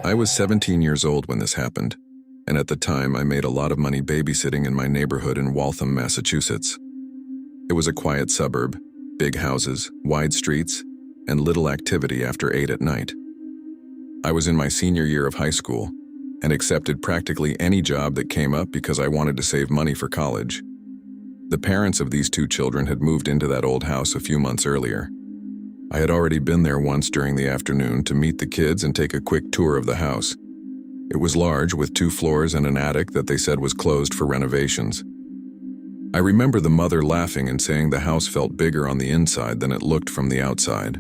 I was 17 years old when this happened, and at the time I made a lot of money babysitting in my neighborhood in Waltham, Massachusetts. It was a quiet suburb, big houses, wide streets, and little activity after 8 at night. I was in my senior year of high school and accepted practically any job that came up because I wanted to save money for college. The parents of these 2 children had moved into that old house a few months earlier. I had already been there once during the afternoon to meet the kids and take a quick tour of the house. It was large, with 2 floors and an attic that they said was closed for renovations. I remember the mother laughing and saying the house felt bigger on the inside than it looked from the outside.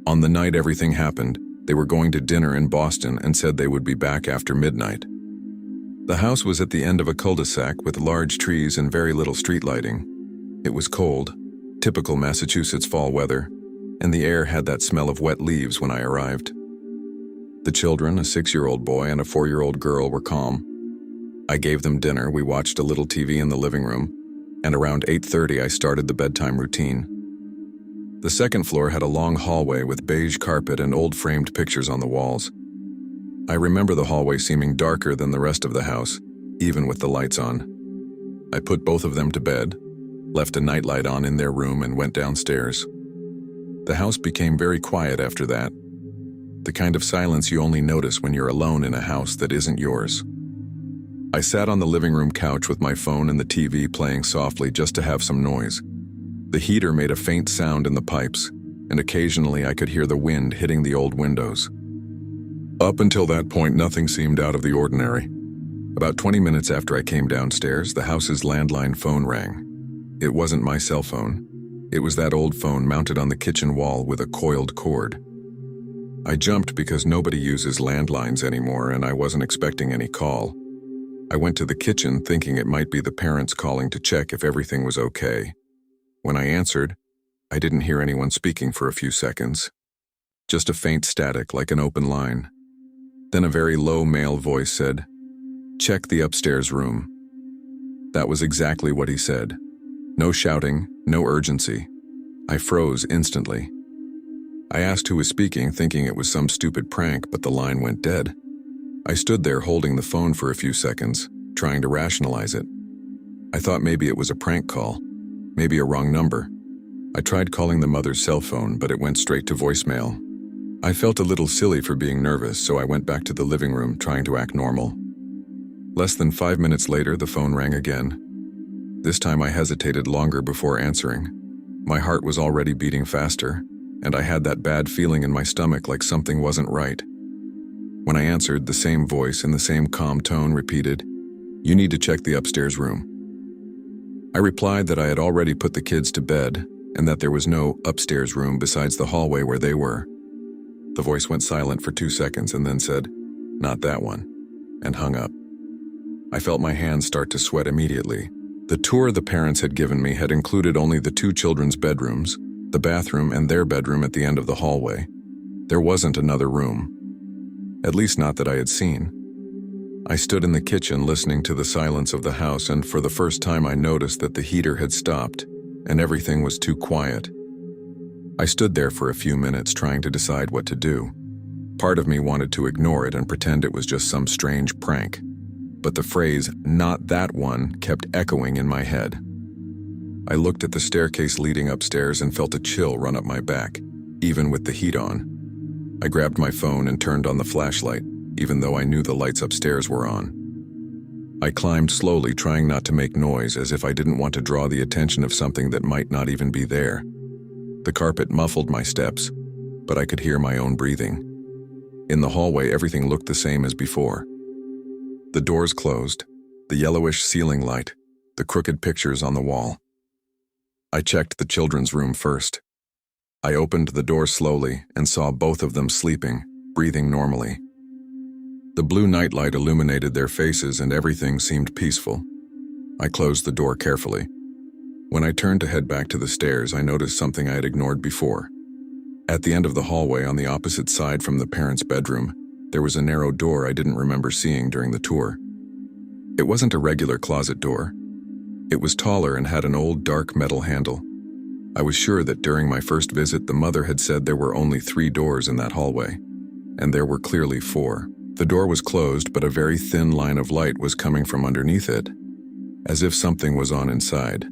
On the night everything happened, they were going to dinner in Boston and said they would be back after midnight. The house was at the end of a cul-de-sac with large trees and very little street lighting. It was cold, typical Massachusetts fall weather, and the air had that smell of wet leaves when I arrived. The children, a 6-year-old boy and a 4-year-old girl, were calm. I gave them dinner, we watched a little TV in the living room, and around 8:30 I started the bedtime routine. The second floor had a long hallway with beige carpet and old framed pictures on the walls. I remember the hallway seeming darker than the rest of the house, even with the lights on. I put both of them to bed, left a nightlight on in their room, and went downstairs. The house became very quiet after that, the kind of silence you only notice when you're alone in a house that isn't yours. I sat on the living room couch with my phone and the TV playing softly just to have some noise. The heater made a faint sound in the pipes, and occasionally I could hear the wind hitting the old windows. Up until that point, nothing seemed out of the ordinary. About 20 minutes after I came downstairs, the house's landline phone rang. It wasn't my cell phone. It was that old phone mounted on the kitchen wall with a coiled cord. I jumped because nobody uses landlines anymore, and I wasn't expecting any call. I went to the kitchen thinking it might be the parents calling to check if everything was okay. When I answered, I didn't hear anyone speaking for a few seconds. Just a faint static like an open line. Then a very low male voice said, "Check the upstairs room." That was exactly what he said. No shouting, no urgency. I froze instantly. I asked who was speaking, thinking it was some stupid prank, but the line went dead. I stood there holding the phone for a few seconds, trying to rationalize it. I thought maybe it was a prank call, maybe a wrong number. I tried calling the mother's cell phone, but it went straight to voicemail. I felt a little silly for being nervous, so I went back to the living room, trying to act normal. Less than 5 minutes later, the phone rang again. This time I hesitated longer before answering. My heart was already beating faster, and I had that bad feeling in my stomach like something wasn't right. When I answered, the same voice in the same calm tone repeated, "You need to check the upstairs room." I replied that I had already put the kids to bed and that there was no upstairs room besides the hallway where they were. The voice went silent for 2 seconds and then said, "Not that one," and hung up. I felt my hands start to sweat immediately. The tour the parents had given me had included only the 2 children's bedrooms, the bathroom and their bedroom at the end of the hallway. There wasn't another room. At least not that I had seen. I stood in the kitchen listening to the silence of the house, and for the first time I noticed that the heater had stopped and everything was too quiet. I stood there for a few minutes trying to decide what to do. Part of me wanted to ignore it and pretend it was just some strange prank. But the phrase, "not that one," kept echoing in my head. I looked at the staircase leading upstairs and felt a chill run up my back, even with the heat on. I grabbed my phone and turned on the flashlight, even though I knew the lights upstairs were on. I climbed slowly, trying not to make noise, as if I didn't want to draw the attention of something that might not even be there. The carpet muffled my steps, but I could hear my own breathing. In the hallway, everything looked the same as before. The doors closed, the yellowish ceiling light, the crooked pictures on the wall. I checked the children's room first. I opened the door slowly and saw both of them sleeping, breathing normally. The blue nightlight illuminated their faces and everything seemed peaceful. I closed the door carefully. When I turned to head back to the stairs, I noticed something I had ignored before. At the end of the hallway, on the opposite side from the parents' bedroom, there was a narrow door I didn't remember seeing during the tour. It wasn't a regular closet door. It was taller and had an old dark metal handle. I was sure that during my first visit, the mother had said there were only 3 doors in that hallway. and there were clearly 4. The door was closed, but a very thin line of light was coming from underneath it, as if something was on inside.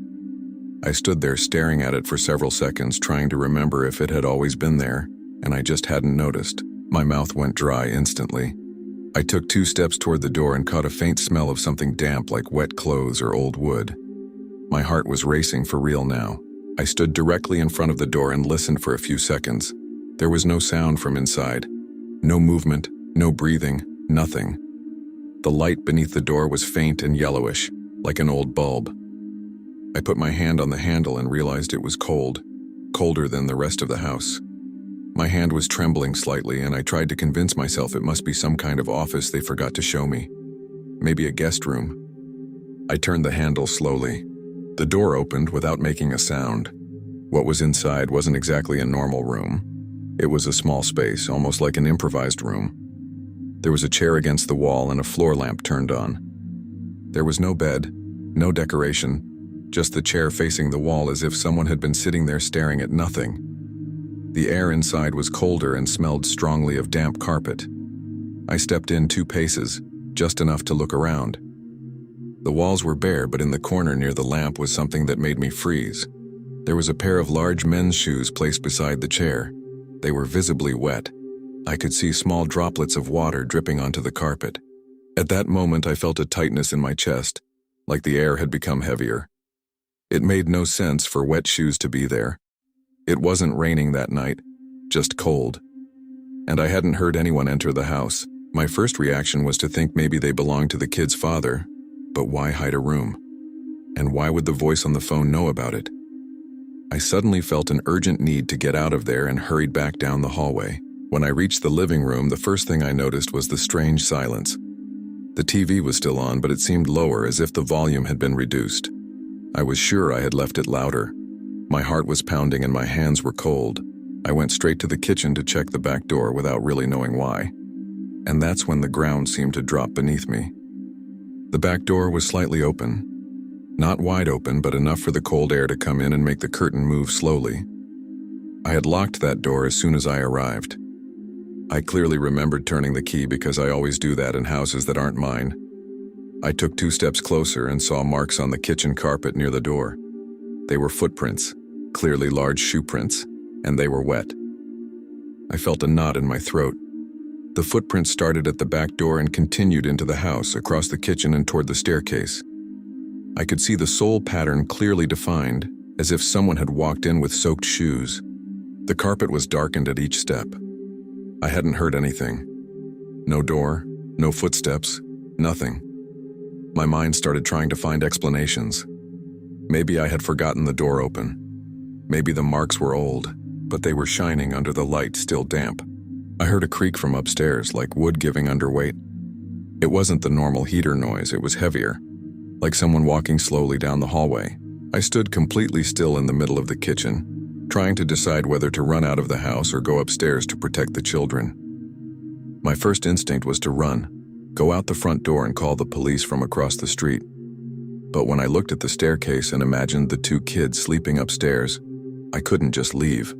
I stood there staring at it for several seconds, trying to remember if it had always been there, and I just hadn't noticed. My mouth went dry instantly. I took 2 steps toward the door and caught a faint smell of something damp like wet clothes or old wood. My heart was racing for real now. I stood directly in front of the door and listened for a few seconds. There was no sound from inside. No movement, no breathing, nothing. The light beneath the door was faint and yellowish, like an old bulb. I put my hand on the handle and realized it was cold, colder than the rest of the house. My hand was trembling slightly, and I tried to convince myself it must be some kind of office they forgot to show me. Maybe a guest room. I turned the handle slowly. The door opened without making a sound. What was inside wasn't exactly a normal room. It was a small space, almost like an improvised room. There was a chair against the wall and a floor lamp turned on. There was no bed, no decoration, just the chair facing the wall as if someone had been sitting there staring at nothing. The air inside was colder and smelled strongly of damp carpet. I stepped in 2 paces, just enough to look around. The walls were bare, but in the corner near the lamp was something that made me freeze. There was a pair of large men's shoes placed beside the chair. They were visibly wet. I could see small droplets of water dripping onto the carpet. At that moment, I felt a tightness in my chest, like the air had become heavier. It made no sense for wet shoes to be there. It wasn't raining that night, just cold. And I hadn't heard anyone enter the house. My first reaction was to think maybe they belonged to the kid's father, but why hide a room? And why would the voice on the phone know about it? I suddenly felt an urgent need to get out of there and hurried back down the hallway. When I reached the living room, the first thing I noticed was the strange silence. The TV was still on, but it seemed lower, as if the volume had been reduced. I was sure I had left it louder. My heart was pounding and my hands were cold. I went straight to the kitchen to check the back door without really knowing why. And that's when the ground seemed to drop beneath me. The back door was slightly open. Not wide open, but enough for the cold air to come in and make the curtain move slowly. I had locked that door as soon as I arrived. I clearly remembered turning the key because I always do that in houses that aren't mine. I took 2 steps closer and saw marks on the kitchen carpet near the door. They were footprints, clearly large shoe prints, and they were wet. I felt a knot in my throat. The footprints started at the back door and continued into the house, across the kitchen and toward the staircase. I could see the sole pattern clearly defined, as if someone had walked in with soaked shoes. The carpet was darkened at each step. I hadn't heard anything. No door, no footsteps, nothing. My mind started trying to find explanations. Maybe I had forgotten the door open. Maybe the marks were old, but they were shining under the light, still damp. I heard a creak from upstairs, like wood giving under weight. It wasn't the normal heater noise, it was heavier, like someone walking slowly down the hallway. I stood completely still in the middle of the kitchen, trying to decide whether to run out of the house or go upstairs to protect the children. My first instinct was to run, go out the front door and call the police from across the street. But when I looked at the staircase and imagined the 2 kids sleeping upstairs, I couldn't just leave.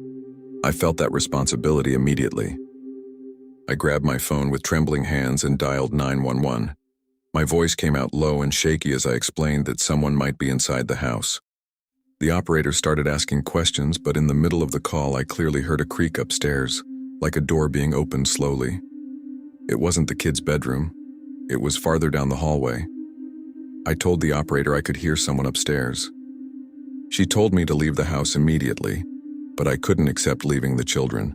I felt that responsibility immediately. I grabbed my phone with trembling hands and dialed 911. My voice came out low and shaky as I explained that someone might be inside the house. The operator started asking questions, but in the middle of the call I clearly heard a creak upstairs, like a door being opened slowly. It wasn't the kid's bedroom. It was farther down the hallway. I told the operator I could hear someone upstairs. She told me to leave the house immediately, but I couldn't accept leaving the children.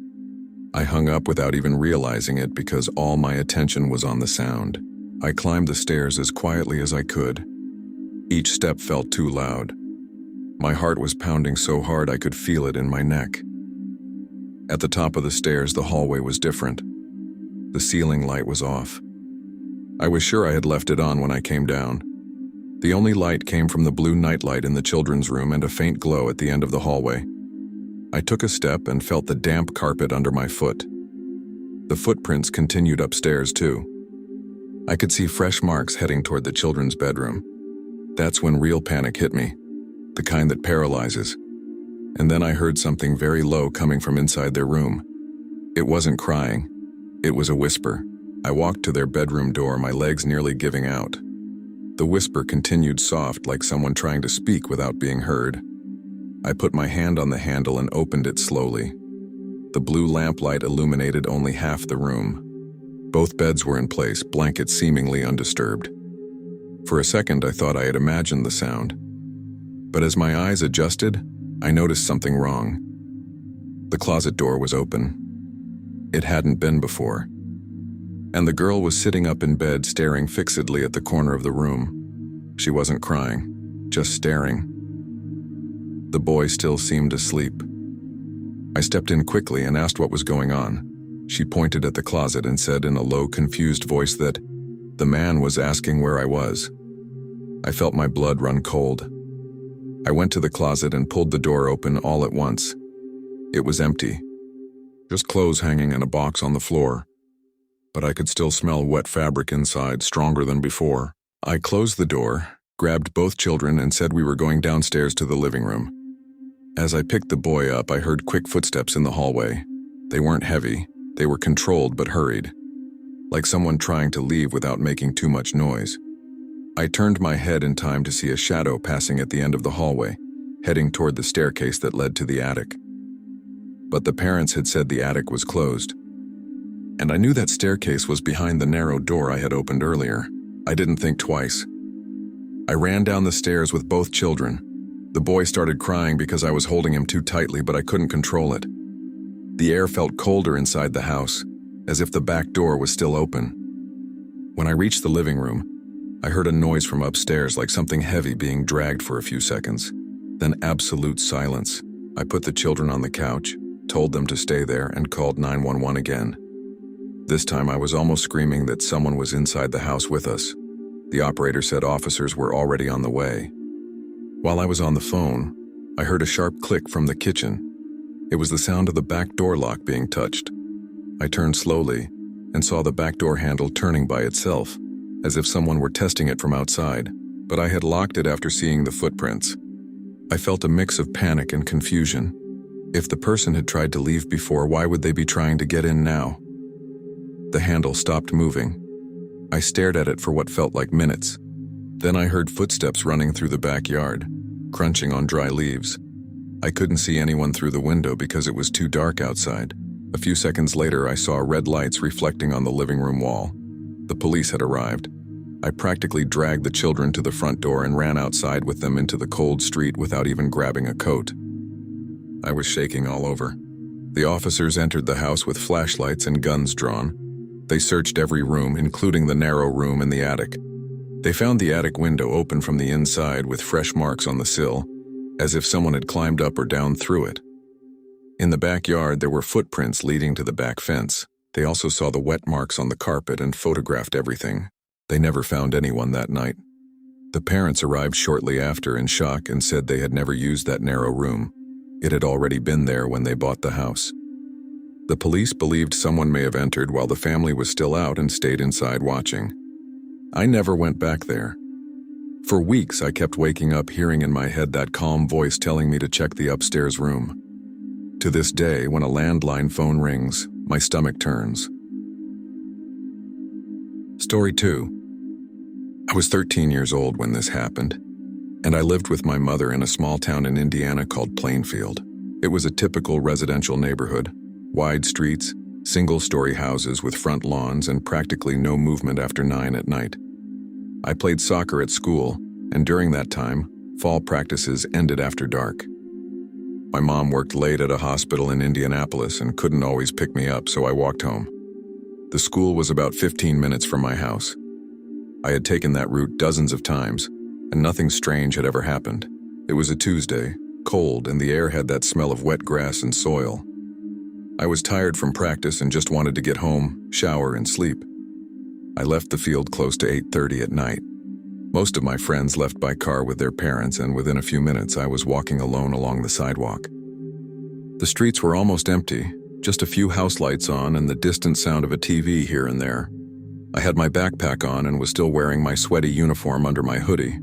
I hung up without even realizing it because all my attention was on the sound. I climbed the stairs as quietly as I could. Each step felt too loud. My heart was pounding so hard I could feel it in my neck. At the top of the stairs, the hallway was different. The ceiling light was off. I was sure I had left it on when I came down. The only light came from the blue nightlight in the children's room and a faint glow at the end of the hallway. I took a step and felt the damp carpet under my foot. The footprints continued upstairs too. I could see fresh marks heading toward the children's bedroom. That's when real panic hit me, the kind that paralyzes. And then I heard something very low coming from inside their room. It wasn't crying. It was a whisper. I walked to their bedroom door, my legs nearly giving out. The whisper continued soft, like someone trying to speak without being heard. I put my hand on the handle and opened it slowly. The blue lamplight illuminated only half the room. Both beds were in place, blankets seemingly undisturbed. For a second, I thought I had imagined the sound. But as my eyes adjusted, I noticed something wrong. The closet door was open. It hadn't been before. And the girl was sitting up in bed, staring fixedly at the corner of the room. She wasn't crying, just staring. The boy still seemed asleep. I stepped in quickly and asked what was going on. She pointed at the closet and said in a low, confused voice that the man was asking where I was. I felt my blood run cold. I went to the closet and pulled the door open all at once. It was empty. Just clothes hanging and a box on the floor. But I could still smell wet fabric inside, stronger than before. I closed the door, grabbed both children, and said we were going downstairs to the living room. As I picked the boy up, I heard quick footsteps in the hallway. They weren't heavy. They were controlled but hurried, like someone trying to leave without making too much noise. I turned my head in time to see a shadow passing at the end of the hallway, heading toward the staircase that led to the attic. But the parents had said the attic was closed. And I knew that staircase was behind the narrow door I had opened earlier. I didn't think twice. I ran down the stairs with both children. The boy started crying because I was holding him too tightly, but I couldn't control it. The air felt colder inside the house, as if the back door was still open. When I reached the living room, I heard a noise from upstairs, like something heavy being dragged for a few seconds. Then absolute silence. I put the children on the couch, told them to stay there, and called 911 again. This time I was almost screaming that someone was inside the house with us. The operator said officers were already on the way. While I was on the phone, I heard a sharp click from the kitchen. It was the sound of the back door lock being touched. I turned slowly and saw the back door handle turning by itself, as if someone were testing it from outside, but I had locked it after seeing the footprints. I felt a mix of panic and confusion. If the person had tried to leave before, why would they be trying to get in now? The handle stopped moving. I stared at it for what felt like minutes. Then I heard footsteps running through the backyard, crunching on dry leaves. I couldn't see anyone through the window because it was too dark outside. A few seconds later, I saw red lights reflecting on the living room wall. The police had arrived. I practically dragged the children to the front door and ran outside with them into the cold street without even grabbing a coat. I was shaking all over. The officers entered the house with flashlights and guns drawn. They searched every room, including the narrow room in the attic. They found the attic window open from the inside with fresh marks on the sill, as if someone had climbed up or down through it. In the backyard, there were footprints leading to the back fence. They also saw the wet marks on the carpet and photographed everything. They never found anyone that night. The parents arrived shortly after in shock and said they had never used that narrow room. It had already been there when they bought the house. The police believed someone may have entered while the family was still out and stayed inside watching. I never went back there. For weeks, I kept waking up hearing in my head that calm voice telling me to check the upstairs room. To this day, when a landline phone rings, my stomach turns. Story 2. I was 13 years old when this happened, and I lived with my mother in a small town in Indiana called Plainfield. It was a typical residential neighborhood, wide streets, single-story houses with front lawns, and practically no movement after 9 at night. I played soccer at school, and during that time, fall practices ended after dark. My mom worked late at a hospital in Indianapolis and couldn't always pick me up, so I walked home. The school was about 15 minutes from my house. I had taken that route dozens of times, and nothing strange had ever happened. It was a Tuesday, cold, and the air had that smell of wet grass and soil. I was tired from practice and just wanted to get home, shower, and sleep. I left the field close to 8:30 at night. Most of my friends left by car with their parents, and within a few minutes I was walking alone along the sidewalk. The streets were almost empty, just a few house lights on and the distant sound of a TV here and there. I had my backpack on and was still wearing my sweaty uniform under my hoodie.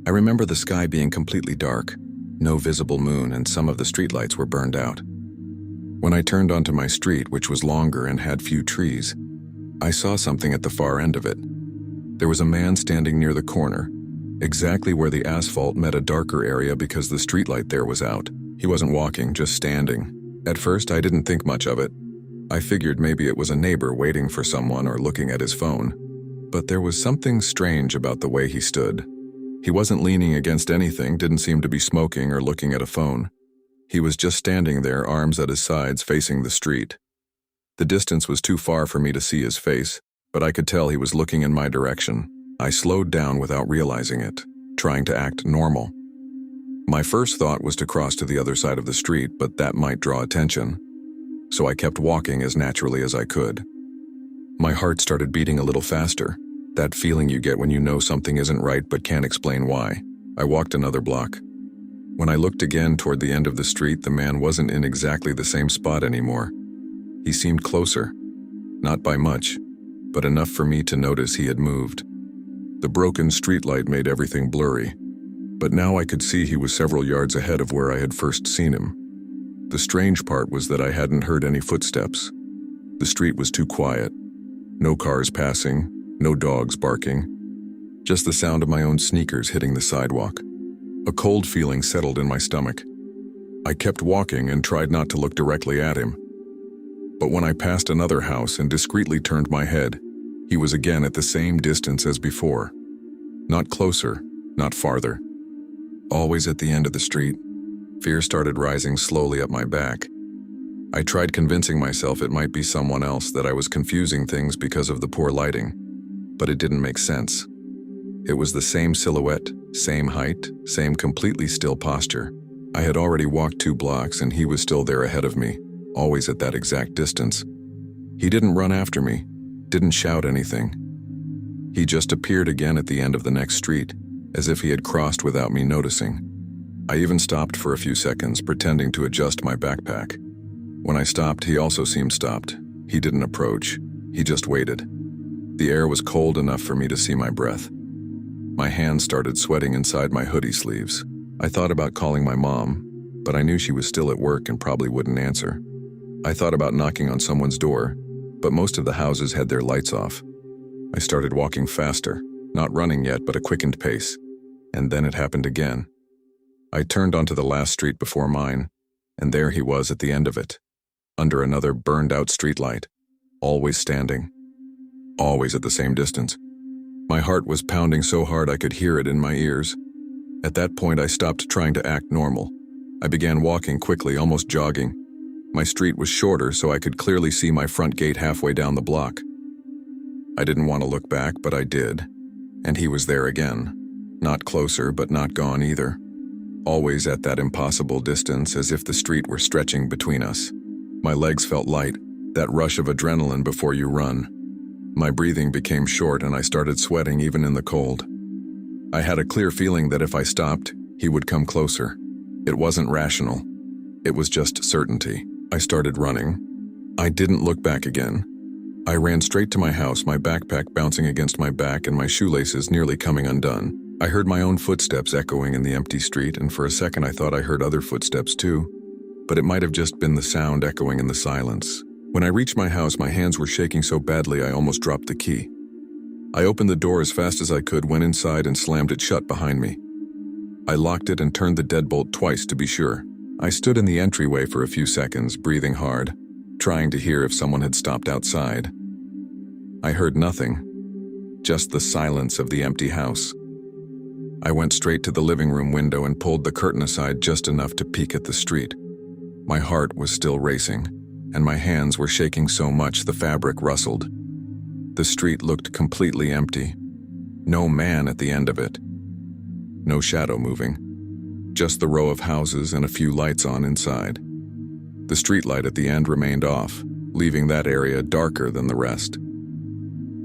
I remember the sky being completely dark, no visible moon, and some of the streetlights were burned out. When I turned onto my street, which was longer and had few trees, I saw something at the far end of it. There was a man standing near the corner, exactly where the asphalt met a darker area because the streetlight there was out. He wasn't walking, just standing. At first, I didn't think much of it. I figured maybe it was a neighbor waiting for someone or looking at his phone. But there was something strange about the way he stood. He wasn't leaning against anything, didn't seem to be smoking or looking at a phone. He was just standing there, arms at his sides, facing the street. The distance was too far for me to see his face, but I could tell he was looking in my direction. I slowed down without realizing it, trying to act normal. My first thought was to cross to the other side of the street, but that might draw attention. So I kept walking as naturally as I could. My heart started beating a little faster, that feeling you get when you know something isn't right but can't explain why. I walked another block. When I looked again toward the end of the street, the man wasn't in exactly the same spot anymore. He seemed closer, not by much, but enough for me to notice he had moved. The broken streetlight made everything blurry, but now I could see he was several yards ahead of where I had first seen him. The strange part was that I hadn't heard any footsteps. The street was too quiet. No cars passing, no dogs barking, just the sound of my own sneakers hitting the sidewalk. A cold feeling settled in my stomach. I kept walking and tried not to look directly at him. But when I passed another house and discreetly turned my head, he was again at the same distance as before. Not closer, not farther. Always at the end of the street. Fear started rising slowly up my back. I tried convincing myself it might be someone else, that I was confusing things because of the poor lighting, but it didn't make sense. It was the same silhouette, same height, same completely still posture. I had already walked 2 blocks and he was still there ahead of me, always at that exact distance. He didn't run after me, didn't shout anything. He just appeared again at the end of the next street, as if he had crossed without me noticing. I even stopped for a few seconds, pretending to adjust my backpack. When I stopped, he also seemed stopped. He didn't approach, he just waited. The air was cold enough for me to see my breath. My hands started sweating inside my hoodie sleeves. I thought about calling my mom, but I knew she was still at work and probably wouldn't answer. I thought about knocking on someone's door, but most of the houses had their lights off. I started walking faster, not running yet, but a quickened pace. And then it happened again. I turned onto the last street before mine, and there he was at the end of it, under another burned-out streetlight, always standing, always at the same distance. My heart was pounding so hard I could hear it in my ears. At that point, I stopped trying to act normal. I began walking quickly, almost jogging. My street was shorter, so I could clearly see my front gate halfway down the block. I didn't want to look back, but I did, and he was there again. Not closer, but not gone either. Always at that impossible distance, as if the street were stretching between us. My legs felt light, that rush of adrenaline before you run. My breathing became short and I started sweating even in the cold. I had a clear feeling that if I stopped, he would come closer. It wasn't rational. It was just certainty. I started running. I didn't look back again. I ran straight to my house, my backpack bouncing against my back and my shoelaces nearly coming undone. I heard my own footsteps echoing in the empty street, and for a second I thought I heard other footsteps too. But it might have just been the sound echoing in the silence. When I reached my house, my hands were shaking so badly I almost dropped the key. I opened the door as fast as I could, went inside and slammed it shut behind me. I locked it and turned the deadbolt twice to be sure. I stood in the entryway for a few seconds, breathing hard, trying to hear if someone had stopped outside. I heard nothing, just the silence of the empty house. I went straight to the living room window and pulled the curtain aside just enough to peek at the street. My heart was still racing, and my hands were shaking so much the fabric rustled. The street looked completely empty. No man at the end of it. No shadow moving. Just the row of houses and a few lights on inside. The streetlight at the end remained off, leaving that area darker than the rest.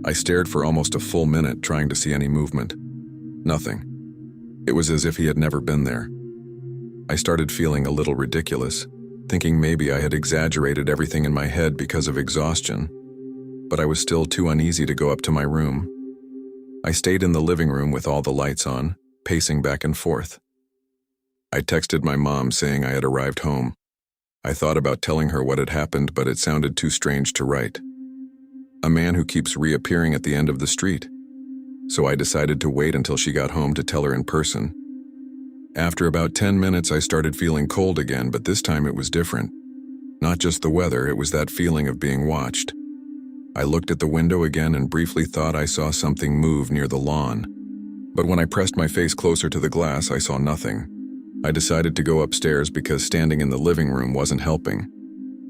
I stared for almost a full minute, trying to see any movement. Nothing. It was as if he had never been there. I started feeling a little ridiculous, thinking maybe I had exaggerated everything in my head because of exhaustion, but I was still too uneasy to go up to my room. I stayed in the living room with all the lights on, pacing back and forth. I texted my mom saying I had arrived home. I thought about telling her what had happened, but it sounded too strange to write. A man who keeps reappearing at the end of the street. So I decided to wait until she got home to tell her in person. After about 10 minutes, I started feeling cold again, but this time it was different. Not just the weather, it was that feeling of being watched. I looked at the window again and briefly thought I saw something move near the lawn. But when I pressed my face closer to the glass, I saw nothing. I decided to go upstairs because standing in the living room wasn't helping.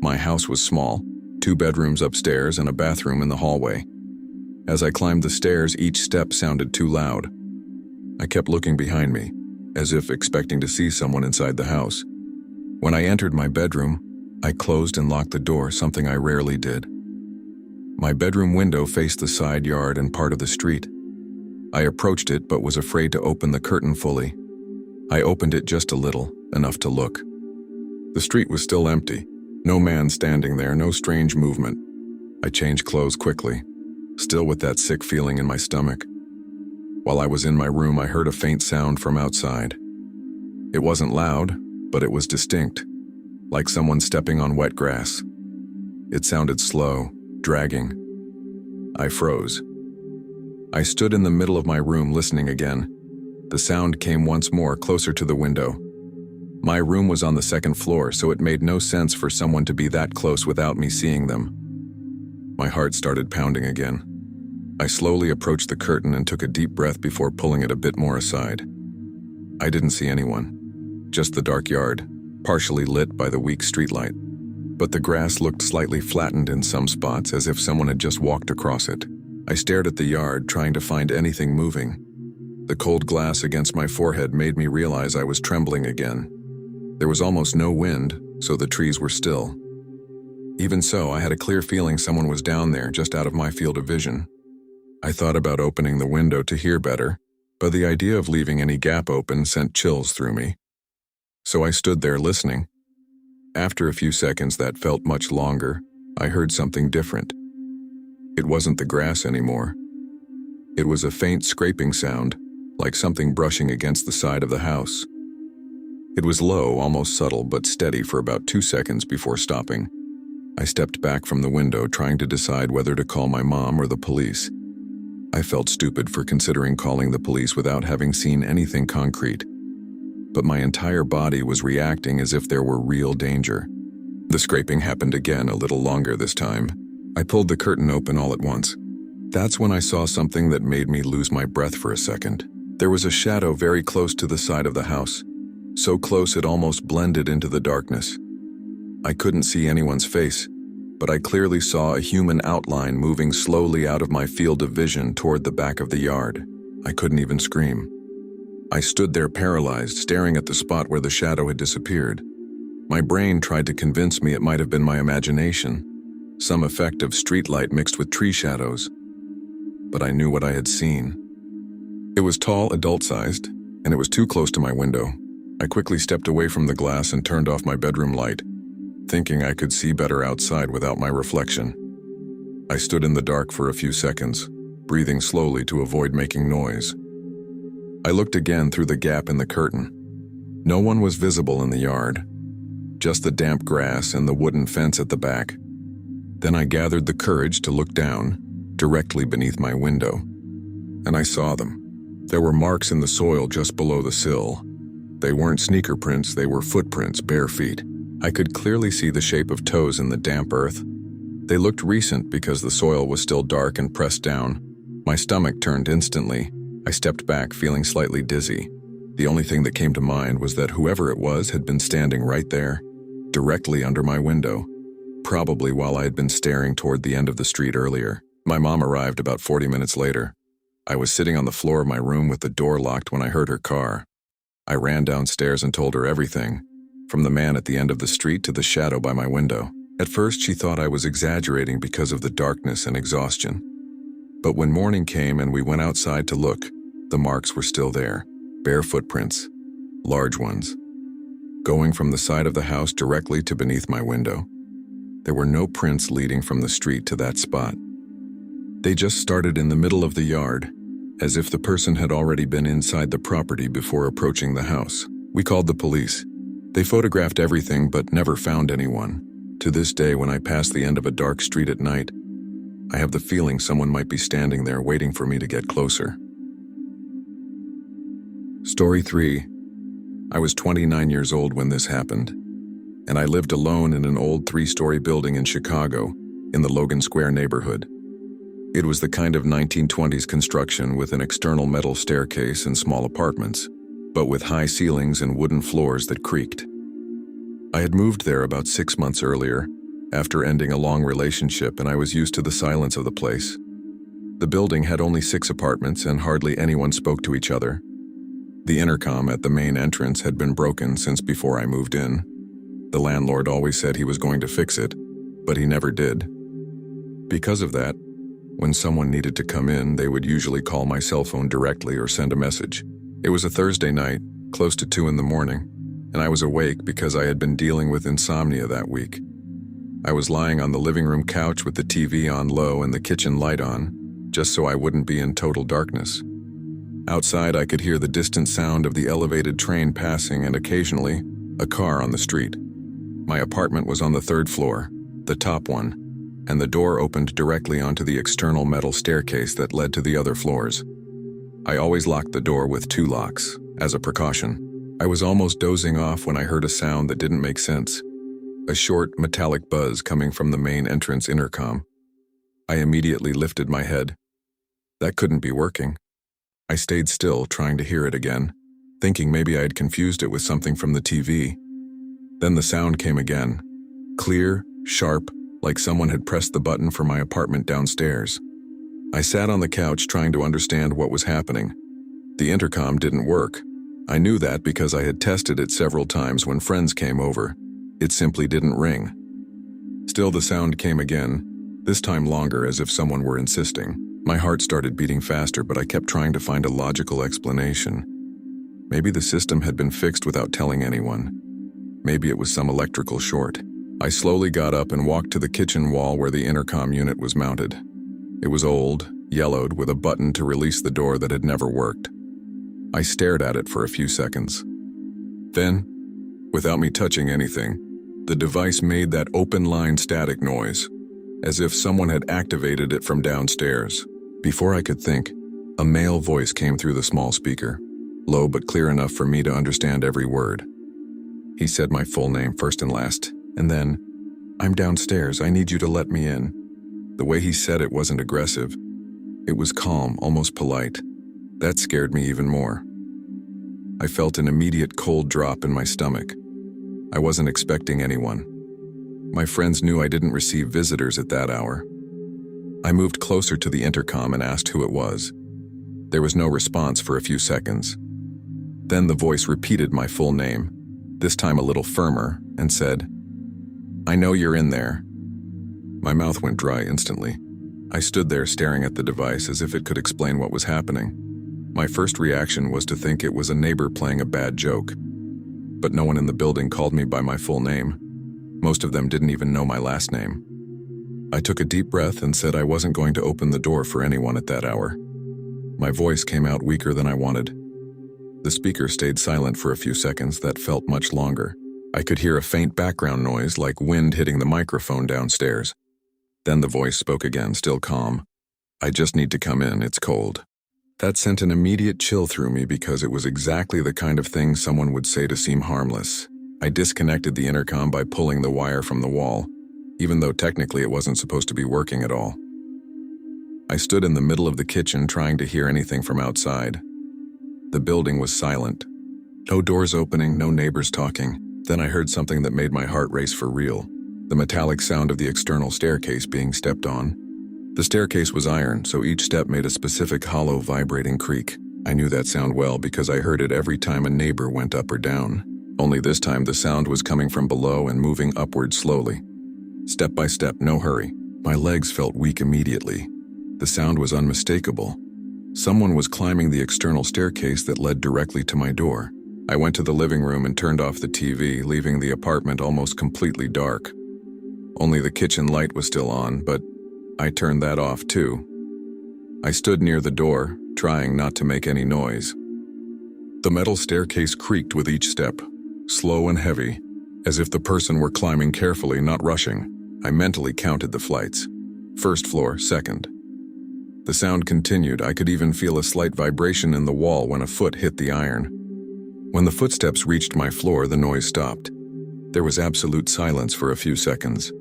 My house was small, 2 bedrooms upstairs and a bathroom in the hallway. As I climbed the stairs, each step sounded too loud. I kept looking behind me, as if expecting to see someone inside the house. When I entered my bedroom, I closed and locked the door, something I rarely did. My bedroom window faced the side yard and part of the street. I approached it but was afraid to open the curtain fully. I opened it just a little, enough to look. The street was still empty. No man standing there, no strange movement. I changed clothes quickly, still with that sick feeling in my stomach. While I was in my room, I heard a faint sound from outside. It wasn't loud, but it was distinct, like someone stepping on wet grass. It sounded slow, dragging. I froze. I stood in the middle of my room listening again. The sound came once more, closer to the window. My room was on the 2nd floor, so it made no sense for someone to be that close without me seeing them. My heart started pounding again. I slowly approached the curtain and took a deep breath before pulling it a bit more aside. I didn't see anyone, just the dark yard, partially lit by the weak streetlight. But the grass looked slightly flattened in some spots, as if someone had just walked across it. I stared at the yard, trying to find anything moving. The cold glass against my forehead made me realize I was trembling again. There was almost no wind, so the trees were still. Even so, I had a clear feeling someone was down there, just out of my field of vision. I thought about opening the window to hear better, but the idea of leaving any gap open sent chills through me. So I stood there listening. After a few seconds that felt much longer, I heard something different. It wasn't the grass anymore. It was a faint scraping sound, like something brushing against the side of the house. It was low, almost subtle, but steady for about 2 seconds before stopping. I stepped back from the window, trying to decide whether to call my mom or the police. I felt stupid for considering calling the police without having seen anything concrete. But my entire body was reacting as if there were real danger. The scraping happened again, a little longer this time. I pulled the curtain open all at once. That's when I saw something that made me lose my breath for a second. There was a shadow very close to the side of the house, so close it almost blended into the darkness. I couldn't see anyone's face, but I clearly saw a human outline moving slowly out of my field of vision toward the back of the yard. I couldn't even scream. I stood there paralyzed, staring at the spot where the shadow had disappeared. My brain tried to convince me it might have been my imagination, some effect of streetlight mixed with tree shadows. But I knew what I had seen. It was tall, adult-sized, and it was too close to my window. I quickly stepped away from the glass and turned off my bedroom light, thinking I could see better outside without my reflection. I stood in the dark for a few seconds, breathing slowly to avoid making noise. I looked again through the gap in the curtain. No one was visible in the yard, just the damp grass and the wooden fence at the back. Then I gathered the courage to look down, directly beneath my window, and I saw them. There were marks in the soil just below the sill. They weren't sneaker prints, they were footprints, bare feet. I could clearly see the shape of toes in the damp earth. They looked recent because the soil was still dark and pressed down. My stomach turned instantly. I stepped back, feeling slightly dizzy. The only thing that came to mind was that whoever it was had been standing right there, directly under my window, probably while I had been staring toward the end of the street earlier. My mom arrived about 40 minutes later. I was sitting on the floor of my room with the door locked when I heard her car. I ran downstairs and told her everything, from the man at the end of the street to the shadow by my window. At first, she thought I was exaggerating because of the darkness and exhaustion. But when morning came and we went outside to look, the marks were still there, bare footprints, large ones, going from the side of the house directly to beneath my window. There were no prints leading from the street to that spot. They just started in the middle of the yard, as if the person had already been inside the property before approaching the house. We called the police. They photographed everything but never found anyone. To this day, when I pass the end of a dark street at night, I have the feeling someone might be standing there waiting for me to get closer. Story 3. I was 29 years old when this happened, and I lived alone in an old 3-story building in Chicago, in the Logan Square neighborhood. It was the kind of 1920s construction with an external metal staircase and small apartments, but with high ceilings and wooden floors that creaked. I had moved there about 6 months earlier, after ending a long relationship, and I was used to the silence of the place. The building had only 6 apartments and hardly anyone spoke to each other. The intercom at the main entrance had been broken since before I moved in. The landlord always said he was going to fix it, but he never did. Because of that, when someone needed to come in, they would usually call my cell phone directly or send a message. It was a Thursday night, close to 2 in the morning, and I was awake because I had been dealing with insomnia that week. I was lying on the living room couch with the TV on low and the kitchen light on, just so I wouldn't be in total darkness. Outside, I could hear the distant sound of the elevated train passing and occasionally a car on the street. My apartment was on the 3rd floor, the top one, and the door opened directly onto the external metal staircase that led to the other floors. I always locked the door with 2 locks, as a precaution. I was almost dozing off when I heard a sound that didn't make sense. A short, metallic buzz coming from the main entrance intercom. I immediately lifted my head. That couldn't be working. I stayed still, trying to hear it again, thinking maybe I had confused it with something from the TV. Then the sound came again. Clear, sharp, like someone had pressed the button for my apartment downstairs. I sat on the couch trying to understand what was happening. The intercom didn't work. I knew that because I had tested it several times when friends came over. It simply didn't ring. Still, the sound came again, this time longer, as if someone were insisting. My heart started beating faster, but I kept trying to find a logical explanation. Maybe the system had been fixed without telling anyone. Maybe it was some electrical short. I slowly got up and walked to the kitchen wall where the intercom unit was mounted. It was old, yellowed, with a button to release the door that had never worked. I stared at it for a few seconds. Then, without me touching anything, the device made that open-line static noise, as if someone had activated it from downstairs. Before I could think, a male voice came through the small speaker, low but clear enough for me to understand every word. He said my full name first and last, and then, "I'm downstairs, I need you to let me in." The way he said it wasn't aggressive. It was calm, almost polite. That scared me even more. I felt an immediate cold drop in my stomach. I wasn't expecting anyone. My friends knew I didn't receive visitors at that hour. I moved closer to the intercom and asked who it was. There was no response for a few seconds. Then the voice repeated my full name, this time a little firmer, and said, "I know you're in there." My mouth went dry instantly. I stood there staring at the device as if it could explain what was happening. My first reaction was to think it was a neighbor playing a bad joke. But no one in the building called me by my full name. Most of them didn't even know my last name. I took a deep breath and said I wasn't going to open the door for anyone at that hour. My voice came out weaker than I wanted. The speaker stayed silent for a few seconds that felt much longer. I could hear a faint background noise like wind hitting the microphone downstairs. Then the voice spoke again, still calm. "I just need to come in, it's cold." That sent an immediate chill through me because it was exactly the kind of thing someone would say to seem harmless. I disconnected the intercom by pulling the wire from the wall, even though technically it wasn't supposed to be working at all. I stood in the middle of the kitchen trying to hear anything from outside. The building was silent. No doors opening, no neighbors talking. Then I heard something that made my heart race for real. The metallic sound of the external staircase being stepped on. The staircase was iron, so each step made a specific hollow, vibrating creak. I knew that sound well because I heard it every time a neighbor went up or down. Only this time the sound was coming from below and moving upward slowly. Step by step, no hurry. My legs felt weak immediately. The sound was unmistakable. Someone was climbing the external staircase that led directly to my door. I went to the living room and turned off the TV, leaving the apartment almost completely dark. Only the kitchen light was still on, but I turned that off too. I stood near the door, trying not to make any noise. The metal staircase creaked with each step. slow and heavy, as if the person were climbing carefully, not rushing. I mentally counted the flights. First floor, second. The sound continued. I could even feel a slight vibration in the wall when a foot hit the iron. When the footsteps reached my floor, the noise stopped. There was absolute silence for a few seconds.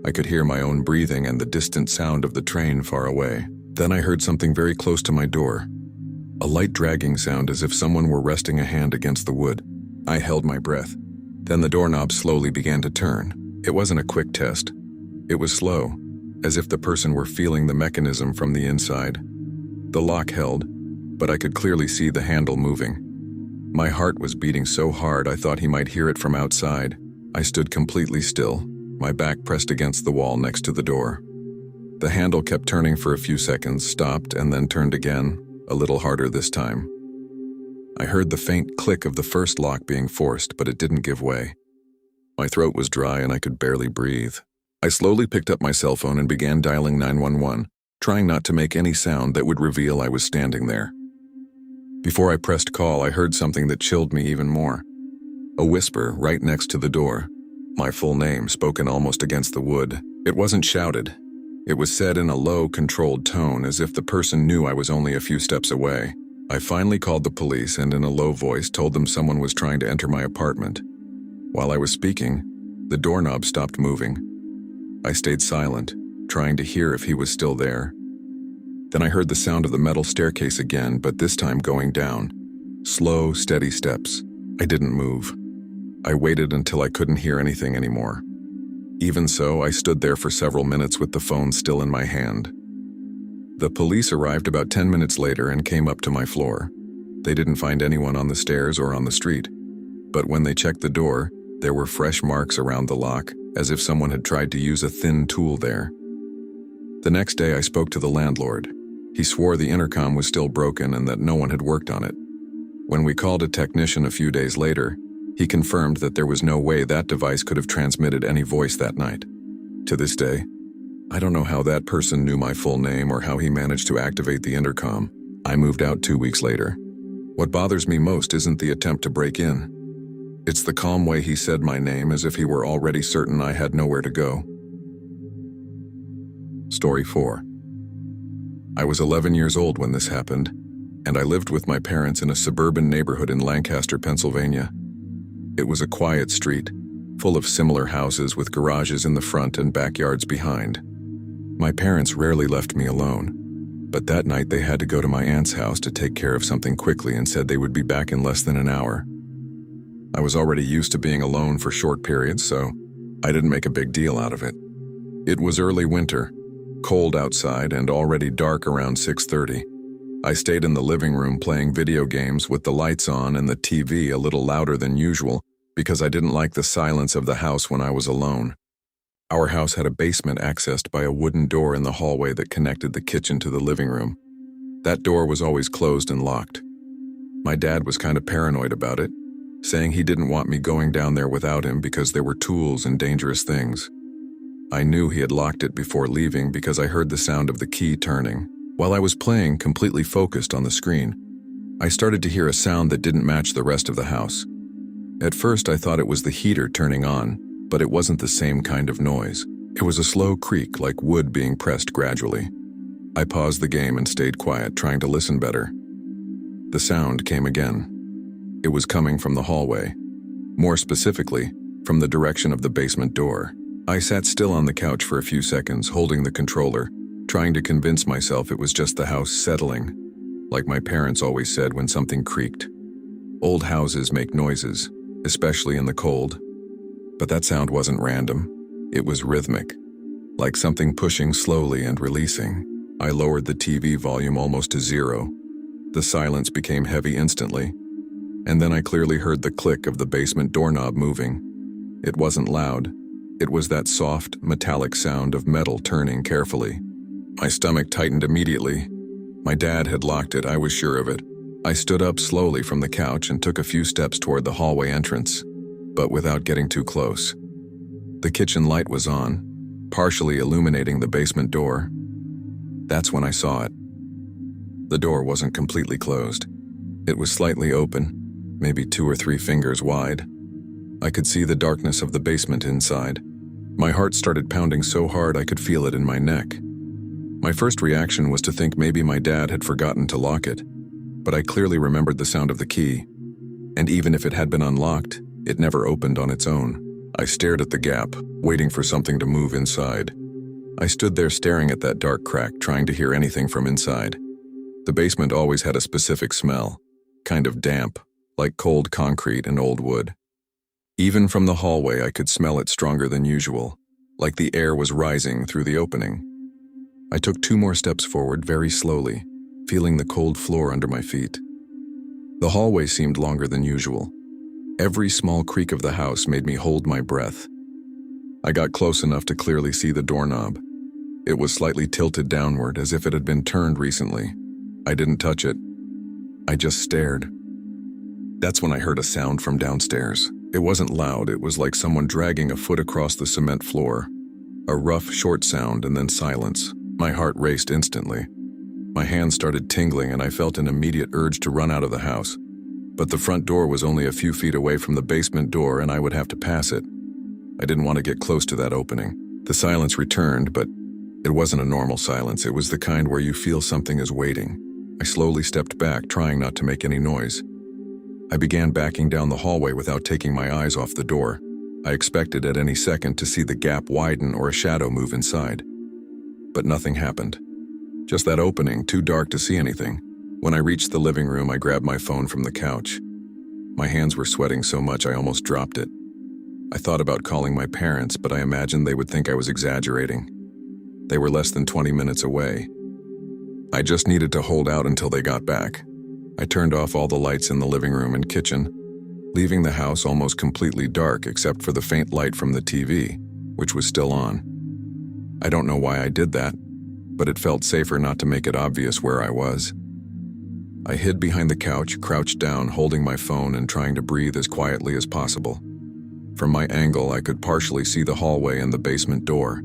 I could hear my own breathing and the distant sound of the train far away. Then I heard something very close to my door. A light dragging sound, as if someone were resting a hand against the wood. I held my breath. Then the doorknob slowly began to turn. It wasn't a quick test. It was slow, as if the person were feeling the mechanism from the inside. The lock held, but I could clearly see the handle moving. My heart was beating so hard I thought he might hear it from outside. I stood completely still, my back pressed against the wall next to the door. The handle kept turning for a few seconds, stopped, and then turned again, a little harder this time. I heard the faint click of the first lock being forced, but it didn't give way. My throat was dry and I could barely breathe. I slowly picked up my cell phone and began dialing 911, trying not to make any sound that would reveal I was standing there. Before I pressed call, I heard something that chilled me even more. A whisper right next to the door. My full name spoken almost against the wood. It wasn't shouted. It was said in a low, controlled tone, as if the person knew I was only a few steps away. I finally called the police and in a low voice told them someone was trying to enter my apartment. While I was speaking, the doorknob stopped moving. I stayed silent, trying to hear if he was still there. Then I heard the sound of the metal staircase again, but this time going down. Slow, steady steps. I didn't move. I waited until I couldn't hear anything anymore. Even so, I stood there for several minutes with the phone still in my hand. The police arrived about 10 minutes later and came up to my floor. They didn't find anyone on the stairs or on the street. But when they checked the door, there were fresh marks around the lock, as if someone had tried to use a thin tool there. The next day I spoke to the landlord. He swore the intercom was still broken and that no one had worked on it. When we called a technician a few days later, he confirmed that there was no way that device could have transmitted any voice that night. To this day, I don't know how that person knew my full name or how he managed to activate the intercom. I moved out 2 weeks later. What bothers me most isn't the attempt to break in. It's the calm way he said my name, as if he were already certain I had nowhere to go. Story 4. I was 11 years old when this happened, and I lived with my parents in a suburban neighborhood in Lancaster, Pennsylvania. It was a quiet street, full of similar houses with garages in the front and backyards behind. My parents rarely left me alone, but that night they had to go to my aunt's house to take care of something quickly and said they would be back in less than an hour. I was already used to being alone for short periods, so I didn't make a big deal out of it. It was early winter, cold outside and already dark around 6:30. I stayed in the living room playing video games with the lights on and the TV a little louder than usual because I didn't like the silence of the house when I was alone. Our house had a basement accessed by a wooden door in the hallway that connected the kitchen to the living room. That door was always closed and locked. My dad was kind of paranoid about it, saying he didn't want me going down there without him because there were tools and dangerous things. I knew he had locked it before leaving because I heard the sound of the key turning. While I was playing, completely focused on the screen, I started to hear a sound that didn't match the rest of the house. At first, I thought it was the heater turning on, but it wasn't the same kind of noise. It was a slow creak, like wood being pressed gradually. I paused the game and stayed quiet, trying to listen better. The sound came again. It was coming from the hallway, more specifically, from the direction of the basement door. I sat still on the couch for a few seconds, holding the controller, trying to convince myself it was just the house settling, like my parents always said when something creaked. Old houses make noises, especially in the cold. But that sound wasn't random. It was rhythmic, like something pushing slowly and releasing. I lowered the TV volume almost to zero. The silence became heavy instantly, and then I clearly heard the click of the basement doorknob moving. It wasn't loud. It was that soft, metallic sound of metal turning carefully. My stomach tightened immediately. My dad had locked it, I was sure of it. I stood up slowly from the couch and took a few steps toward the hallway entrance, but without getting too close. The kitchen light was on, partially illuminating the basement door. That's when I saw it. The door wasn't completely closed. It was slightly open, maybe 2 or 3 fingers wide. I could see the darkness of the basement inside. My heart started pounding so hard I could feel it in my neck. My first reaction was to think maybe my dad had forgotten to lock it, but I clearly remembered the sound of the key. And even if it had been unlocked, it never opened on its own. I stared at the gap, waiting for something to move inside. I stood there staring at that dark crack, trying to hear anything from inside. The basement always had a specific smell, kind of damp, like cold concrete and old wood. Even from the hallway, I could smell it stronger than usual, like the air was rising through the opening. I took 2 more steps forward very slowly, feeling the cold floor under my feet. The hallway seemed longer than usual. Every small creak of the house made me hold my breath. I got close enough to clearly see the doorknob. It was slightly tilted downward, as if it had been turned recently. I didn't touch it. I just stared. That's when I heard a sound from downstairs. It wasn't loud, it was like someone dragging a foot across the cement floor. A rough, short sound and then silence. My heart raced instantly. My hands started tingling and I felt an immediate urge to run out of the house. But the front door was only a few feet away from the basement door and I would have to pass it. I didn't want to get close to that opening. The silence returned, but it wasn't a normal silence. It was the kind where you feel something is waiting. I slowly stepped back, trying not to make any noise. I began backing down the hallway without taking my eyes off the door. I expected at any second to see the gap widen or a shadow move inside. But nothing happened. Just that opening, too dark to see anything. When I reached the living room, I grabbed my phone from the couch. My hands were sweating so much I almost dropped it. I thought about calling my parents, but I imagined they would think I was exaggerating. They were less than 20 minutes away. I just needed to hold out until they got back. I turned off all the lights in the living room and kitchen, leaving the house almost completely dark except for the faint light from the TV, which was still on. I don't know why I did that, but it felt safer not to make it obvious where I was. I hid behind the couch, crouched down, holding my phone and trying to breathe as quietly as possible. From my angle, I could partially see the hallway and the basement door.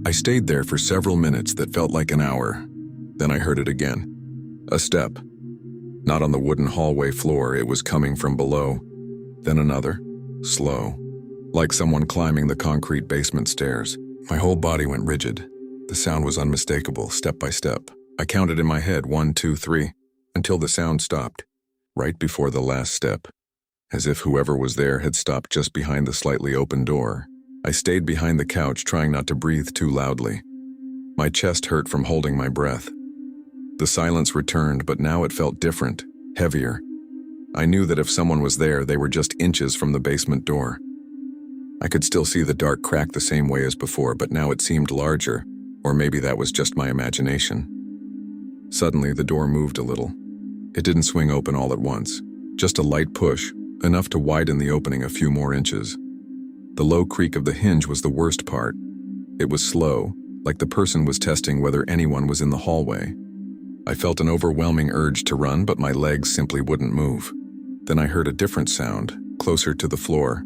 I stayed there for several minutes that felt like an hour. Then I heard it again. A step. Not on the wooden hallway floor, it was coming from below. Then another. Slow. Like someone climbing the concrete basement stairs. My whole body went rigid. The sound was unmistakable, step by step. I counted in my head 1, 2, 3, until the sound stopped, right before the last step, as if whoever was there had stopped just behind the slightly open door. I stayed behind the couch, trying not to breathe too loudly. My chest hurt from holding my breath. The silence returned, but now it felt different, heavier. I knew that if someone was there, they were just inches from the basement door. I could still see the dark crack the same way as before, but now it seemed larger, or maybe that was just my imagination. Suddenly, the door moved a little. It didn't swing open all at once, just a light push, enough to widen the opening a few more inches. The low creak of the hinge was the worst part. It was slow, like the person was testing whether anyone was in the hallway. I felt an overwhelming urge to run, but my legs simply wouldn't move. Then I heard a different sound, closer to the floor,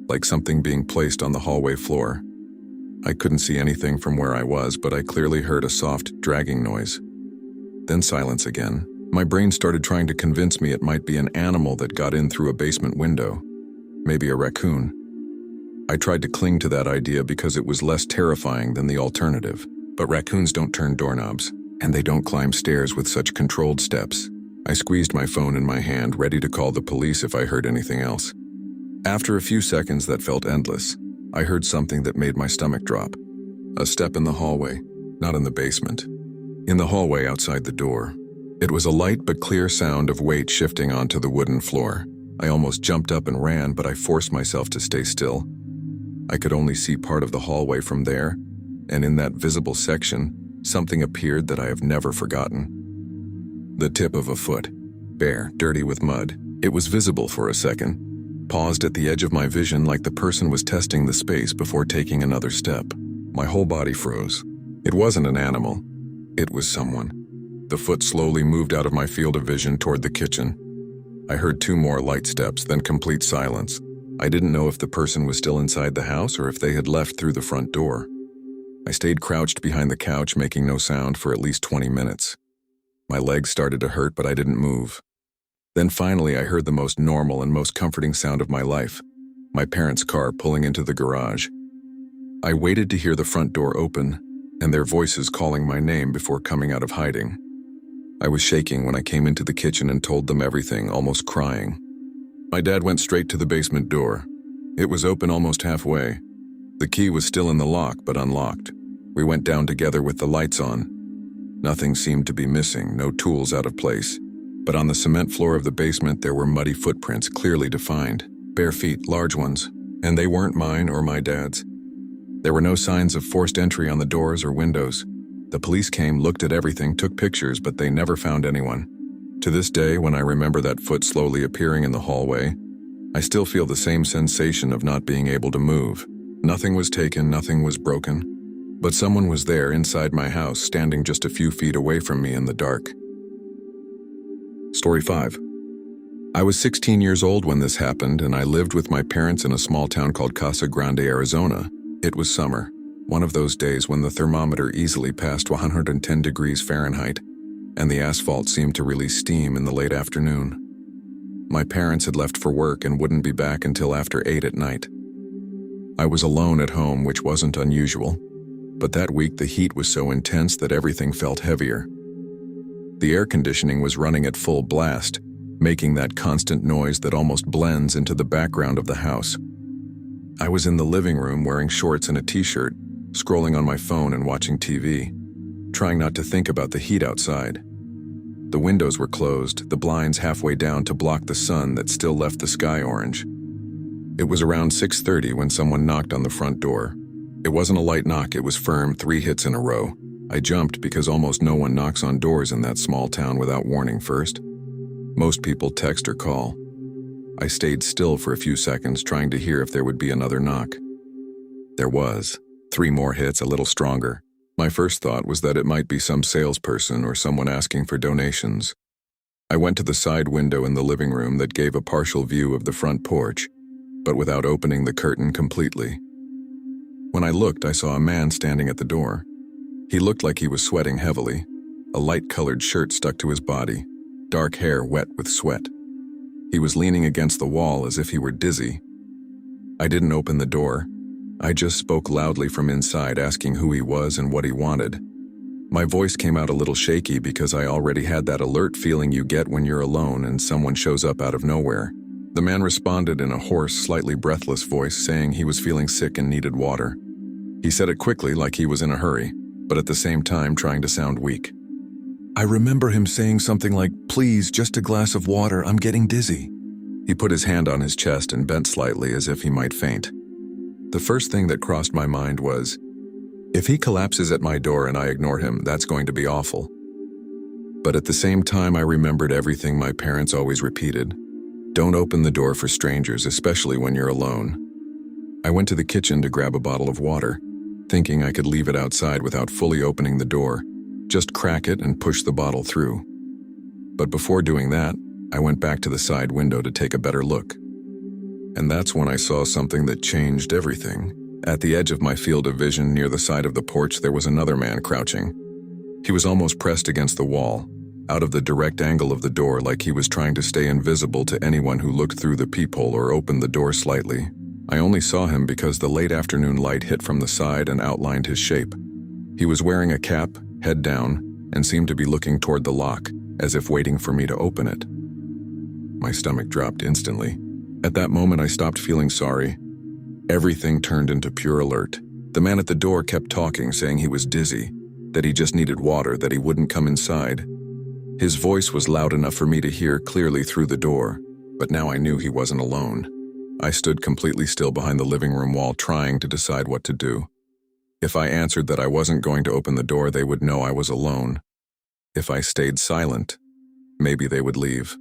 like something being placed on the hallway floor. I couldn't see anything from where I was, but I clearly heard a soft, dragging noise. Then silence again. My brain started trying to convince me it might be an animal that got in through a basement window. Maybe a raccoon. I tried to cling to that idea because it was less terrifying than the alternative. But raccoons don't turn doorknobs, and they don't climb stairs with such controlled steps. I squeezed my phone in my hand, ready to call the police if I heard anything else. After a few seconds that felt endless, I heard something that made my stomach drop. A step in the hallway, not in the basement. In the hallway outside the door. It was a light but clear sound of weight shifting onto the wooden floor. I almost jumped up and ran, but I forced myself to stay still. I could only see part of the hallway from there, and in that visible section, something appeared that I have never forgotten. The tip of a foot, bare, dirty with mud. It was visible for a second, paused at the edge of my vision like the person was testing the space before taking another step. My whole body froze. It wasn't an animal. It was someone. The foot slowly moved out of my field of vision toward the kitchen. I heard 2 more light steps, then complete silence. I didn't know if the person was still inside the house or if they had left through the front door. I stayed crouched behind the couch, making no sound for at least 20 minutes. My legs started to hurt, but I didn't move. Then finally I heard the most normal and most comforting sound of my life. my parents' car pulling into the garage. I waited to hear the front door open and their voices calling my name before coming out of hiding. I was shaking when I came into the kitchen and told them everything, almost crying. My dad went straight to the basement door. It was open almost halfway. The key was still in the lock, but unlocked. We went down together with the lights on. Nothing seemed to be missing, no tools out of place. But on the cement floor of the basement there were muddy footprints, clearly defined. Bare feet, large ones. And they weren't mine or my dad's. There were no signs of forced entry on the doors or windows. The police came, looked at everything, took pictures, but they never found anyone. To this day, when I remember that foot slowly appearing in the hallway, I still feel the same sensation of not being able to move. Nothing was taken, nothing was broken. But someone was there inside my house, standing just a few feet away from me in the dark. Story 5. I was 16 years old when this happened, and I lived with my parents in a small town called Casa Grande, Arizona. It was summer, one of those days when the thermometer easily passed 110 degrees Fahrenheit, and the asphalt seemed to release steam in the late afternoon. My parents had left for work and wouldn't be back until after 8 at night. I was alone at home, which wasn't unusual, but that week the heat was so intense that everything felt heavier. The air conditioning was running at full blast, making that constant noise that almost blends into the background of the house. I was in the living room wearing shorts and a t-shirt, scrolling on my phone and watching TV, trying not to think about the heat outside. The windows were closed, the blinds halfway down to block the sun that still left the sky orange. It was around 6:30 when someone knocked on the front door. It wasn't a light knock, it was firm, 3 hits in a row. I jumped because almost no one knocks on doors in that small town without warning first. Most people text or call. I stayed still for a few seconds, trying to hear if there would be another knock. There was. 3 more hits, a little stronger. My first thought was that it might be some salesperson or someone asking for donations. I went to the side window in the living room that gave a partial view of the front porch, but without opening the curtain completely. When I looked, I saw a man standing at the door. He looked like he was sweating heavily. A light-colored shirt stuck to his body, dark hair wet with sweat. He was leaning against the wall as if he were dizzy. I didn't open the door. I just spoke loudly from inside, asking who he was and what he wanted. My voice came out a little shaky because I already had that alert feeling you get when you're alone and someone shows up out of nowhere. The man responded in a hoarse, slightly breathless voice, saying he was feeling sick and needed water. He said it quickly, like he was in a hurry, but at the same time trying to sound weak. I remember him saying something like, "Please, just a glass of water, I'm getting dizzy." He put his hand on his chest and bent slightly as if he might faint. The first thing that crossed my mind was, if he collapses at my door and I ignore him, that's going to be awful. But at the same time, I remembered everything my parents always repeated. Don't open the door for strangers, especially when you're alone. I went to the kitchen to grab a bottle of water, thinking I could leave it outside without fully opening the door, just crack it and push the bottle through. But before doing that, I went back to the side window to take a better look. And that's when I saw something that changed everything. At the edge of my field of vision near the side of the porch, there was another man crouching. He was almost pressed against the wall, out of the direct angle of the door, like he was trying to stay invisible to anyone who looked through the peephole or opened the door slightly. I only saw him because the late afternoon light hit from the side and outlined his shape. He was wearing a cap, head down, and seemed to be looking toward the lock, as if waiting for me to open it. My stomach dropped instantly. At that moment, I stopped feeling sorry. Everything turned into pure alert. The man at the door kept talking, saying he was dizzy, that he just needed water, that he wouldn't come inside. His voice was loud enough for me to hear clearly through the door, but now I knew he wasn't alone. I stood completely still behind the living room wall, trying to decide what to do. If I answered that I wasn't going to open the door, they would know I was alone. If I stayed silent, maybe they would leave.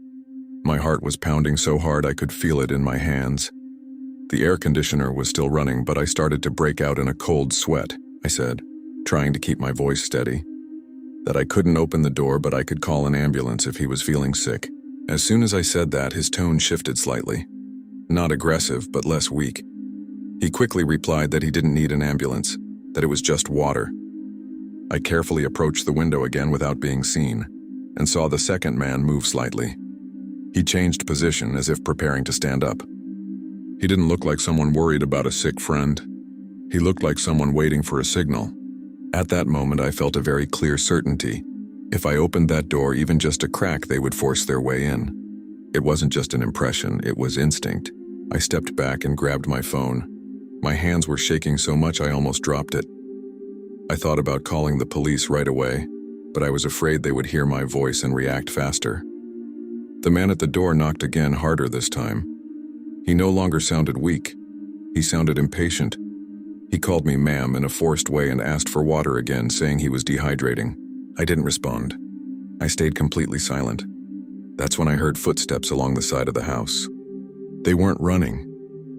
My heart was pounding so hard I could feel it in my hands. The air conditioner was still running, but I started to break out in a cold sweat. I said, trying to keep my voice steady, that I couldn't open the door, but I could call an ambulance if he was feeling sick. As soon as I said that, his tone shifted slightly. Not aggressive, but less weak. He quickly replied that he didn't need an ambulance, that it was just water. I carefully approached the window again without being seen, and saw the second man move slightly. He changed position as if preparing to stand up. He didn't look like someone worried about a sick friend. He looked like someone waiting for a signal. At that moment, I felt a very clear certainty. If I opened that door even just a crack, they would force their way in. It wasn't just an impression, it was instinct. I stepped back and grabbed my phone. My hands were shaking so much I almost dropped it. I thought about calling the police right away, but I was afraid they would hear my voice and react faster. The man at the door knocked again, harder this time. He no longer sounded weak. He sounded impatient. He called me ma'am in a forced way and asked for water again, saying he was dehydrating. I didn't respond. I stayed completely silent. That's when I heard footsteps along the side of the house. They weren't running.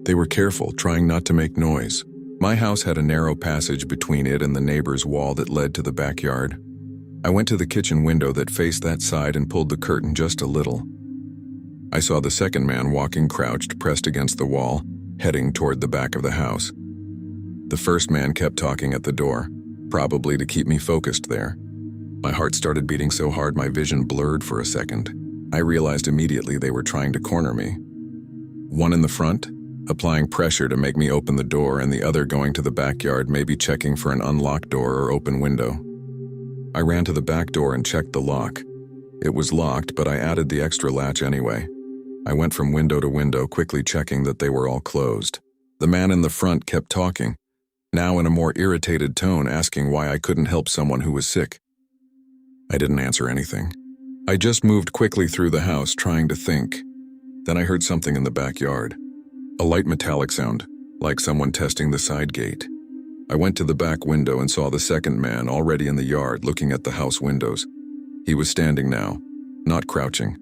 They were careful, trying not to make noise. My house had a narrow passage between it and the neighbor's wall that led to the backyard. I went to the kitchen window that faced that side and pulled the curtain just a little. I saw the second man walking crouched, pressed against the wall, heading toward the back of the house. The first man kept talking at the door, probably to keep me focused there. My heart started beating so hard my vision blurred for a second. I realized immediately they were trying to corner me. One in the front, applying pressure to make me open the door, and the other going to the backyard, maybe checking for an unlocked door or open window. I ran to the back door and checked the lock. It was locked, but I added the extra latch anyway. I went from window to window, quickly checking that they were all closed. The man in the front kept talking, now in a more irritated tone, asking why I couldn't help someone who was sick. I didn't answer anything. I just moved quickly through the house, trying to think. Then I heard something in the backyard. A light metallic sound, like someone testing the side gate. I went to the back window and saw the second man already in the yard, looking at the house windows. He was standing now, not crouching.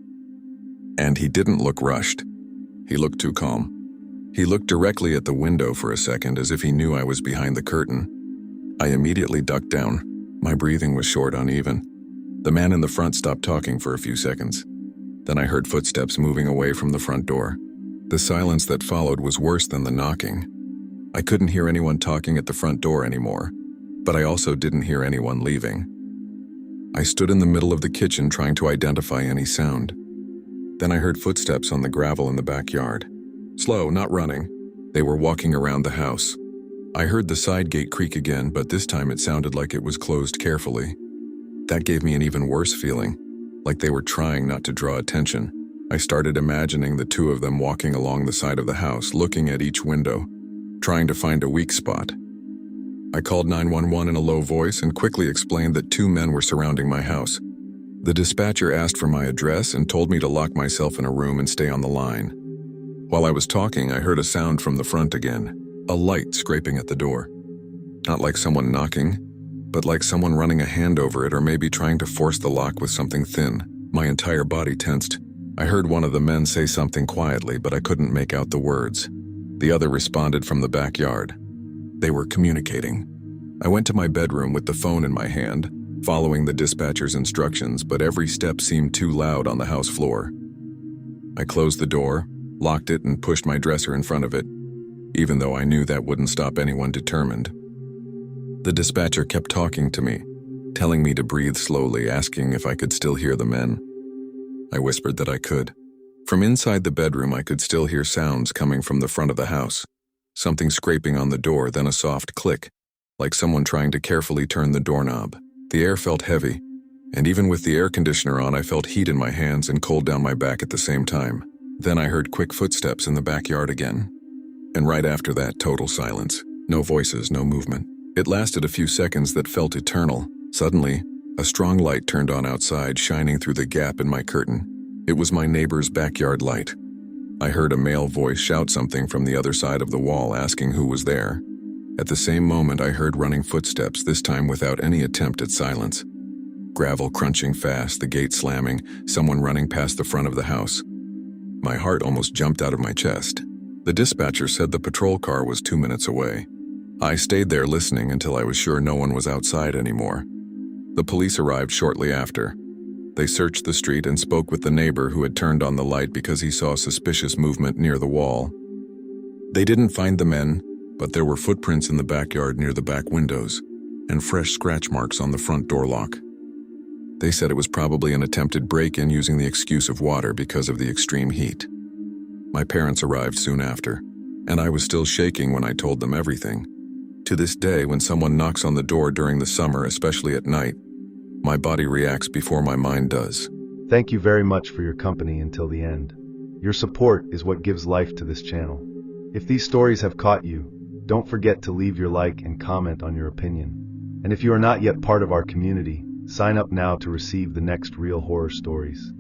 And he didn't look rushed. He looked too calm. He looked directly at the window for a second, as if he knew I was behind the curtain. I immediately ducked down. My breathing was short, uneven. The man in the front stopped talking for a few seconds. Then I heard footsteps moving away from the front door. The silence that followed was worse than the knocking. I couldn't hear anyone talking at the front door anymore, but I also didn't hear anyone leaving. I stood in the middle of the kitchen trying to identify any sound. Then I heard footsteps on the gravel in the backyard. Slow, not running. They were walking around the house. I heard the side gate creak again, but this time it sounded like it was closed carefully. That gave me an even worse feeling, like they were trying not to draw attention. I started imagining the two of them walking along the side of the house, looking at each window, trying to find a weak spot. I called 911 in a low voice and quickly explained that two men were surrounding my house. The dispatcher asked for my address and told me to lock myself in a room and stay on the line. While I was talking, I heard a sound from the front again, a light scraping at the door. Not like someone knocking, but like someone running a hand over it or maybe trying to force the lock with something thin. My entire body tensed. I heard one of the men say something quietly, but I couldn't make out the words. The other responded from the backyard. They were communicating. I went to my bedroom with the phone in my hand, following the dispatcher's instructions, but every step seemed too loud on the house floor. I closed the door, locked it, and pushed my dresser in front of it, even though I knew that wouldn't stop anyone determined. The dispatcher kept talking to me, telling me to breathe slowly, asking if I could still hear the men. I whispered that I could. From inside the bedroom, I could still hear sounds coming from the front of the house. Something scraping on the door, then a soft click, like someone trying to carefully turn the doorknob. The air felt heavy, and even with the air conditioner on, I felt heat in my hands and cold down my back at the same time. Then I heard quick footsteps in the backyard again. And right after that, total silence. No voices, no movement. It lasted a few seconds that felt eternal. Suddenly, a strong light turned on outside, shining through the gap in my curtain. It was my neighbor's backyard light. I heard a male voice shout something from the other side of the wall, asking who was there. At the same moment, I heard running footsteps, this time without any attempt at silence. Gravel crunching fast, the gate slamming, someone running past the front of the house. My heart almost jumped out of my chest. The dispatcher said the patrol car was 2 minutes away. I stayed there listening until I was sure no one was outside anymore. The police arrived shortly after. They searched the street and spoke with the neighbor who had turned on the light because he saw suspicious movement near the wall. They didn't find the men, but there were footprints in the backyard near the back windows and fresh scratch marks on the front door lock. They said it was probably an attempted break-in using the excuse of water because of the extreme heat. My parents arrived soon after. and I was still shaking when I told them everything. To this day, when someone knocks on the door during the summer, especially at night, my body reacts before my mind does. Thank you very much for your company until the end. Your support is what gives life to this channel. If these stories have caught you, don't forget to leave your like and comment on your opinion. And if you are not yet part of our community, sign up now to receive the next real horror stories.